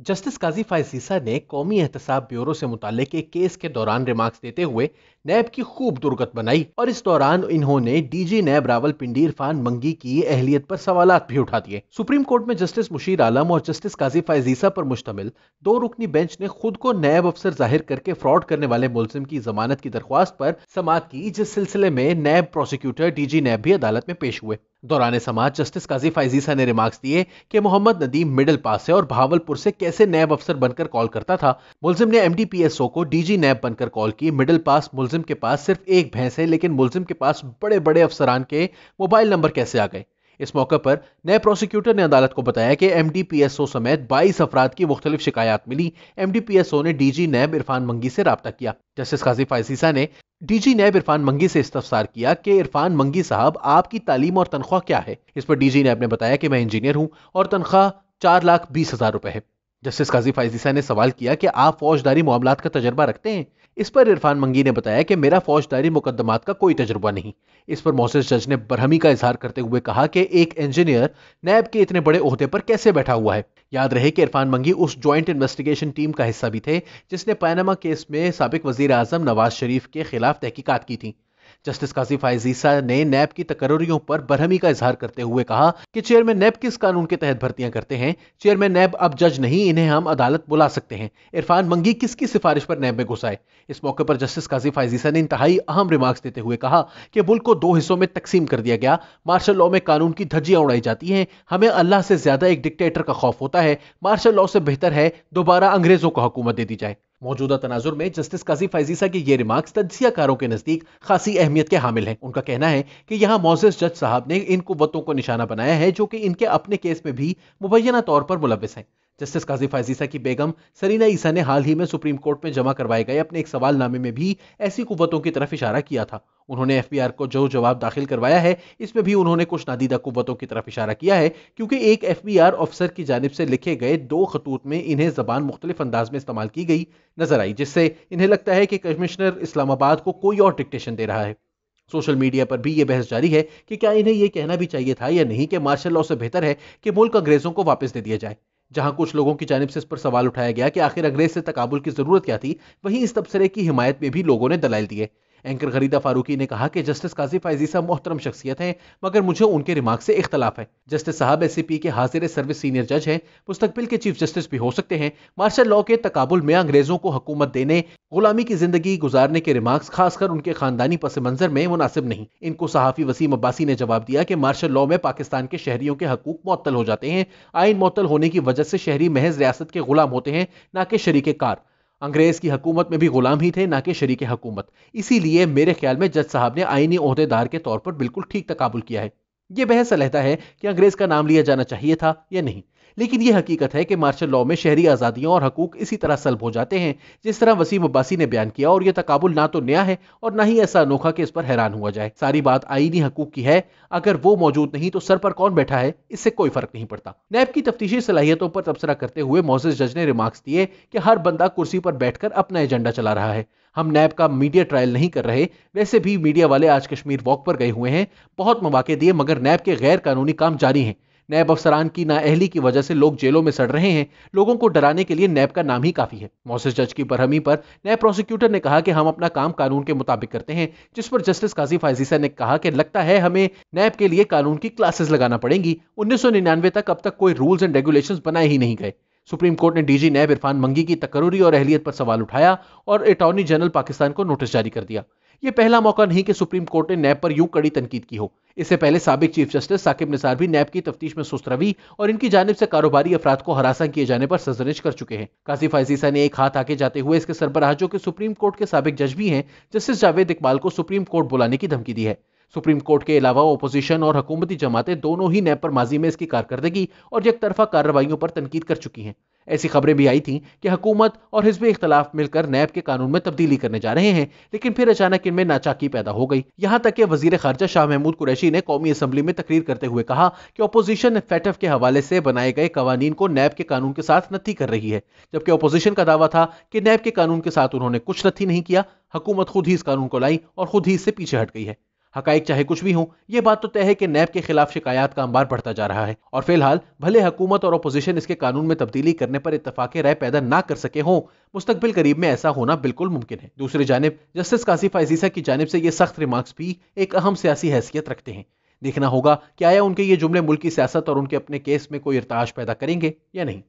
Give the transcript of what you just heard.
Justice काजी फायज ईसा ने कौमी एहतसाब ब्यूरो से मुताल्लिक एक केस के दौरान रिमार्क्स देते हुए नैब की खूब दुर्गत बनाई और इस दौरान इन्होंने डीजी नैब रावलपिंडी इरफान मंगी की अहलियत पर सवालात भी उठा दिए। सुप्रीम कोर्ट में जस्टिस मुशीर आलम और जस्टिस काजी फायज ईसा पर मुश्तमिल दो रुकनी बेंच ने खुद को नैब अफसर जाहिर करके फ्रॉड करने वाले मुलजिम की जमानत की दरख्वास्त पर समाअत की, जिस सिलसिले में नैब प्रोसिक्यूटर डीजी नैब भी अदालत में पेश हुए। दौरान समाअत जस्टिस काजी फायज ईसा ने रिमार्क्स दिए कि मोहम्मद नदीम मिडिल पास है और बहावलपुर से कैसे नैब अफसर बनकर कॉल करता था। मुलजिम ने एमडीपीएसओ को डीजी नैब बनकर कॉल की। मिडिल पास मुलजिम के पास सिर्फ एक भैंस है, लेकिन मुलजिम के पास बड़े बड़े अफसरान के मोबाइल नंबर कैसे आ गए। इस मौके पर नैब प्रोसिक्यूटर ने अदालत को बताया कि एमडीपीएसओ समेत 22 अफराद की मुख्तलिफ शिकायत मिली। एमडीपीएसओ ने डीजी नैब इरफान मंगी से राब्ता किया। जस्टिस काजी फायज ईसा ने डीजी नैब इरफान मंगी से इस्तफसार किया कि इरफान मंगी साहब, आपकी तालीम और तनख्वाह क्या है। इस पर डीजी नैब ने बताया कि मैं इंजीनियर हूं और तनख्वाह 4,20,000 रुपए है। जस्टिस काजी फायज ईसा ने सवाल किया कि आप फौजदारी मामलात का तजर्बा रखते हैं। इस पर इरफान मंगी ने बताया कि मेरा फौजदारी मुकदमात का कोई तजुर्बा नहीं। इस पर मोअज़्ज़ज़ जज ने बरहमी का इजहार करते हुए कहा कि एक इंजीनियर नैब के इतने बड़े ओहदे पर कैसे बैठा हुआ है। याद रहे कि इरफान मंगी उस ज्वाइंट इन्वेस्टिगेशन टीम का हिस्सा भी थे जिसने पनामा केस में साबिक वजीर आजम नवाज शरीफ के खिलाफ तहकीकात की थी। जस्टिस काजी फायज ईसा ने नैब की तकर्रियों पर बरहमी का इजहार करते हुए कहा कि चेयरमैन नैब किस कानून के तहत भर्तियां करते हैं। चेयरमैन नैब अब जज नहीं, इन्हें हम अदालत बुला सकते हैं। इरफान मंगी किसकी सिफारिश पर नैब में घुसाए। इस मौके पर जस्टिस काजी फायज ईसा ने इंतहाई अहम रिमार्क्स देते हुए कहा कि मुल्क को दो हिस्सों में तकसीम कर दिया गया। मार्शल लॉ में कानून की धज्जियां उड़ाई जाती हैं। हमें अल्लाह से ज्यादा एक डिक्टेटर का खौफ होता है। मार्शल लॉ से बेहतर है दोबारा अंग्रेजों को हुकूमत दे दी जाए। मौजूदा तनाजुर में जस्टिस काजी फायज ईसा के ये रिमार्क्स तज्जियाकारों के नजदीक खासी अहमियत के हामिल हैं। उनका कहना है कि यहाँ मोअज़्ज़ज़ जज साहब ने इन कुव्वतों को निशाना बनाया है जो कि इनके अपने केस में भी मुबैना तौर पर मुलव्विस हैं। जस्टिस काजी फायज ईसा की बेगम सरीना ईसा ने हाल ही में सुप्रीम कोर्ट में जमा करवाए गए अपने एक सवालनामे में भी ऐसी कुव्वतों की तरफ इशारा किया था। उन्होंने एफबीआर को जो जवाब दाखिल करवाया है इसमें भी उन्होंने कुछ नादीदा कुव्वतों की तरफ इशारा किया है, क्योंकि एक एफबीआर अफसर की जानिब से लिखे गए 2 खतूत में इन्हें जबान मुख्तलिफ अंदाज में इस्तेमाल की गई नजर आई, जिससे इन्हें लगता है कि कमिश्नर इस्लामाबाद को कोई और डिक्टेशन दे रहा है। सोशल मीडिया पर भी यह बहस जारी है कि क्या इन्हें यह कहना भी चाहिए था या नहीं कि मार्शल लॉ से बेहतर है कि मुल्क अंग्रेजों को वापस दे दिया जाए। जहां कुछ लोगों की जानिब से इस पर सवाल उठाया गया कि आखिर अंग्रेज से तकाबुल की जरूरत क्या थी, वहीं इस तबसरे की हिमायत में भी लोगों ने दलाइल दिए। एंकर गरीदा फारूकी ने कहा कि जस्टिस काजी फायज ईसा मोहतरम शख्सियत हैं, मगर मुझे उनके रिमार्क से इख्तलाफ है। जस्टिस साहब एससीपी के हाजिर सर्विस सीनियर जज हैं, मुस्तकबिल के चीफ जस्टिस भी हो सकते हैं। मार्शल लॉ के तकाबुल में अंग्रेजों को हुकूमत देने, गुलामी की जिंदगी गुजारने के रिमार्क्स खासकर उनके खानदानी पस मंजर में मुनासिब नहीं। इनको सहाफी वसीम अब्बासी ने जवाब दिया कि मार्शल लॉ में पाकिस्तान के शहरियों के हकूक मुअत्तल हो जाते हैं। आइन मुअत्तल होने की वजह से शहरी महज रियासत के गुलाम होते हैं, ना कि शरीके कार। अंग्रेज की हुकूमत में भी गुलाम ही थे, ना कि शरीके हुकूमत। इसीलिए मेरे ख्याल में जज साहब ने आईनी ओहदेदार के तौर पर बिल्कुल ठीक तकाबुल किया है। यह बहस अलहदा है कि अंग्रेज का नाम लिया जाना चाहिए था या नहीं, लेकिन यह हकीकत है कि मार्शल लॉ में शहरी आज़ादियों और हकूक इसी तरह सल्ब हो जाते हैं जिस तरह वसीम अब्बासी ने बयान किया, और यह तकाबुल ना तो नया है और ना ही ऐसा अनोखा कि इस पर हैरान हुआ जाए। सारी बात आईनी हकूक की है। अगर वो मौजूद नहीं तो सर पर कौन बैठा है, इससे कोई फर्क नहीं पड़ता। नैब की तफ्तीशी सलाहियतों पर तबसरा करते हुए मोअज़्ज़ज़ जज ने रिमार्क्स दिए कि हर बंदा कुर्सी पर बैठकर अपना एजेंडा चला रहा है। हम नैब का मीडिया ट्रायल नहीं कर रहे। वैसे भी मीडिया वाले आज कश्मीर वॉक पर गए हुए हैं, बहुत मौके दिए, मगर नैब के गैर कानूनी काम जारी हैं। नैब अफसरान की नाअहली की वजह से लोग जेलों में सड़ रहे हैं। लोगों को डराने के लिए नैब का नाम ही काफी है। मोअज़्ज़ज़ जज की बरहमी पर नैब प्रोसिक्यूटर ने कहा कि हम अपना काम कानून के मुताबिक करते हैं, जिस पर जस्टिस काजी फायज ईसा ने कहा कि लगता है हमें नैब के लिए कानून की क्लासेस लगाना पड़ेंगी। 1999 तक अब तक कोई रूल्स एंड रेगुलेशंस बनाए ही नहीं गए। सुप्रीम कोर्ट ने डीजी नैब इरफान मंगी की तकर्रुरी और अहलियत पर सवाल उठाया और अटॉर्नी जनरल पाकिस्तान को नोटिस जारी कर दिया। यह पहला मौका नहीं कि सुप्रीम कोर्ट ने नैब पर यूं कड़ी तनकीद की हो। इससे पहले साबिक चीफ जस्टिस साकिब निसार भी नैब की तफ्तीश में सुस्त रवि और इनकी जानिब से कारोबारी अफराद को हरासा किए जाने पर सरजनिश कर चुके हैं। काजी फायज ईसा ने एक हाथ आगे जाते हुए इसके सरबराह जो कि सुप्रीम कोर्ट के साबिक जज भी हैं, जस्टिस जावेद इकबाल को सुप्रीम कोर्ट बुलाने की धमकी दी है। सुप्रीम कोर्ट के अलावा ओपोजिशन और हुकूमती जमातें दोनों ही नैब पर माजी में इसकी कारकर्दगी और एकतरफा कार्रवाइयों पर तनकीद कर चुकी हैं। ऐसी खबरें भी आई थीं कि हुकूमत और हिज़्ब इख्तलाफ मिलकर नैब के कानून में तब्दीली करने जा रहे हैं, लेकिन फिर अचानक इनमें नाचाकी पैदा हो गई। यहां तक कि वजीर खारजा शाह महमूद कुरैशी ने कौमी असम्बली में तकरीर करते हुए कहा कि अपोजिशन फैटफ के हवाले से बनाए गए कवानीन को नैब के कानून के साथ नत्थी कर रही है, जबकि अपोजिशन का दावा था कि नैब के कानून के साथ उन्होंने कुछ नत्थी नहीं किया। हुकूमत खुद ही इस कानून को लाई और खुद ही इससे पीछे हट गई है। حقائق چاہے کچھ بھی ہوں، یہ بات تو طے ہے کہ نیب کے خلاف شکایات کا انبار بڑھتا جا رہا ہے، اور فی الحال بھلے حکومت اور اپوزیشن اس کے قانون میں تبدیلی کرنے پر اتفاق رائے پیدا نہ کر سکے ہوں، مستقبل قریب میں ایسا ہونا بالکل ممکن ہے۔ دوسری جانب جسٹس کاشف عزیزہ کی جانب سے یہ سخت ریمارکس بھی ایک اہم سیاسی حیثیت رکھتے ہیں۔ دیکھنا ہوگا کہ آیا ان کے یہ جملے ملکی سیاست اور ان کے اپنے کیس میں کوئی ارتعاش پیدا کریں گے یا نہیں۔